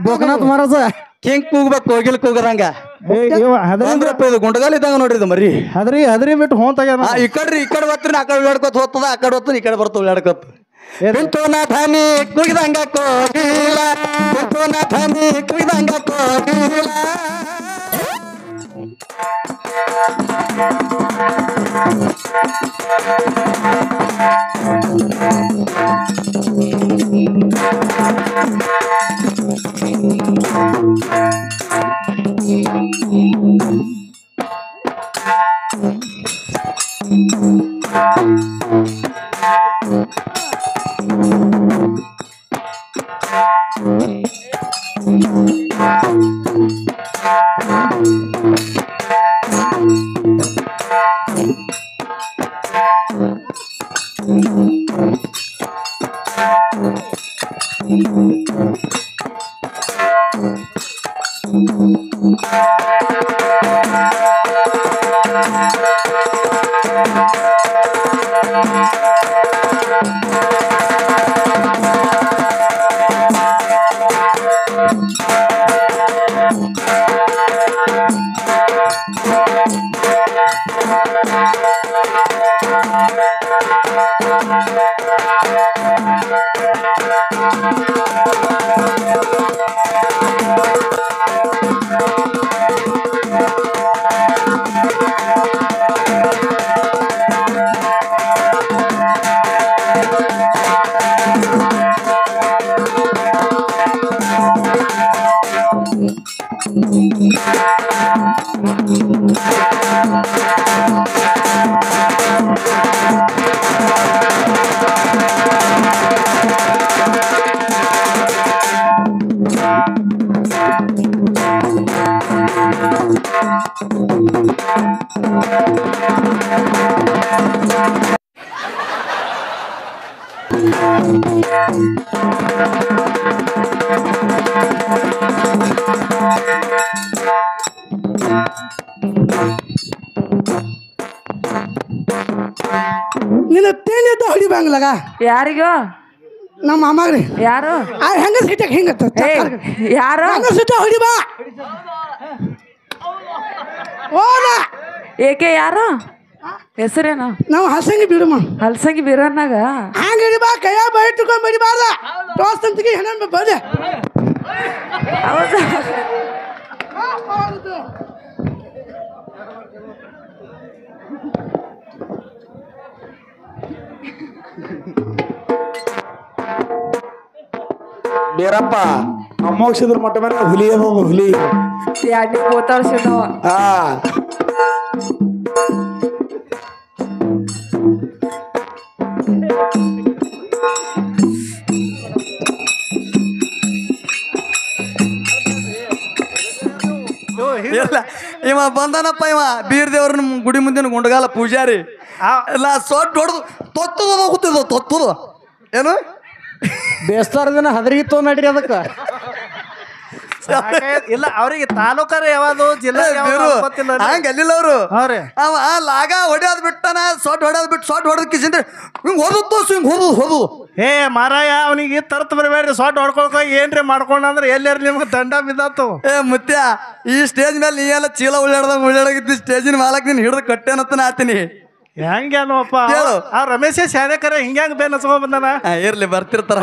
ಬೋಕನಾಥ್ ಮಹಾರಾಜ king ಕೂಗ್ಬೇಕು ಕೋಗಿಲ್ ಕೂಗದಂಗ ಇದು ಗುಂಡಗಾಲ ಇದ್ದಂಗ ನೋಡ್ರಿ ಇದು ಮರಿ ಹದ್ರಿ ಬಿಟ್ಟು ಹೋಂತಾಗ ಈ ಕಡೆ ಬರ್ತೀನಿ ಆ ಕಡೆ ಉಳ್ಳಾಡ್ಕೊತ ಹೋಗ್ತದ ಆ ಕಡೆ ಹೋಗ್ತೀನಿ ಈ ಕಡೆ ಬರ್ತ ಉಳ್ಳಾಡ್ಕೊತ ಧನಿ ಕುಗಿದಂಗ ಕೋಗಿಲ ಧನಿ ಕುಗಿದಂಗ ಕೋಗಿಲ ನಿನ್ನ ತೇನಿದ್ದ ಹೊಡಿಬಂಗ್ಲಾಗ ಯಾರಿಗೋ ನಮ್ಮ ಮಾಮಾಗ್ರಿ ಯಾರು ಹೆಂಗ ಸಿಟ್ಟಾಗ ಹಿಂಗ ಯಾರು ಹೆಂಗ ಸಿಟ್ಟ ಹೊಡಿಬಾ ಓನ ಏಕೆ ಯಾರು ಹೆಸರೇನು ನಾವು ಹಸಂಗಿ ಬಿಡುಮ ಹಲ್ಸಂಗಿ ಬೀರನ್ನಾಗ ಹಂಗ ಹಿಡಿಬಾ ಕೈಯ ಬೈಟ್ಕೊಂಡ್ ಬಿಡಿಬಾರ್ದ ಟೋಸ್ ತಂತಿಗೆ ಹೆಣ್ಣ ಬದೆ ಹೌದಾ ಬೇರಪ್ಪ ಅಮ್ಮೋಕ್ಷದ್ರ ಮಟ್ಟ ಮೇಲೆ ಹುಲಿ ಹೋಗು ಹುಲಿ ಯಾಕೆ ಗೋತಾಡ್ಸಿದವ ಹಾ ಇಲ್ಲ ಇವ ಬಂದನಪ್ಪ ಇವ ಬೀರ್ ದೇವ್ರ ಗುಡಿ ಮುಂದಿನ ಗುಂಡಗಾಲ ಪೂಜಾರಿ ಇಲ್ಲ ಸೊಟ್ಟು ಹೊಡೆದು ತೊತ್ತದ ಹೋಗುತ್ತಿದ್ದು ತೊತ್ತದು ಏನು ಬೇಸ್ತಾರ ದಿನ ಹದರಿಗೆ ತೊಗೊಂಡ್ರಿ ಅದಕ್ಕ ಇಲ್ಲ ಅವ್ರಿಗೆ ತಾಲೂಕಾರ ಯಾವ್ದು ಜಿಲ್ಲಾ ಹಂಗ ಅಲ್ಲಿಲ್ಲ ಅವರು ಅವ ಲಾಗ ಹೊಡೆಯೋದ್ ಬಿಟ್ಟನ ಸೊಟ್ ಹೊಡೆಯೋದ್ ಬಿಟ್ಟು ಸೊಟ್ ಹೊಡೆದ್ ಕಿಸಿಂದ್ರೆ ಹಿಂಗ್ ಹೊರದ್ದು ಹಿಂಗ್ ಹೊರದು ಏ ಮಾರಾಯ ಅವನಿಗೆ ತರ್ತ ಬರಬೇಡ್ರಿ ಸೊಟ್ ಹೊಡ್ಕೊಳ್ಕೊ ಏನ್ರಿ ಮಾಡ್ಕೊಂಡ್ರೆ ಎಲ್ಲಾರು ನಿಮ್ಗೆ ದಂಡ ಬಿದ್ದಾತು ಏ ಮುತ್ಯ ಈ ಸ್ಟೇಜ್ ಮೇಲೆ ನೀ ಎಲ್ಲ ಚೀಲ ಉಳ್ಳಾಡ್ದಂಗ ಸ್ಟೇಜಿನ ಮಾಲಕ್ ನೀನ್ ಹಿಡಿದು ಕಟ್ಟೆನತ್ತನ ಆತೀನಿ ಹೆಂಗೇನೋಪ್ಪ ಆ ರಮೇಶ ಶಾಲೆಕರ ಹಿಂಗ್ಯಾಂಗ ಬೇನ್ ಹಚ್ಕೊಂಡ್ ಬಂದಾನ ಇರ್ಲಿ ಬರ್ತಿರ್ತಾರ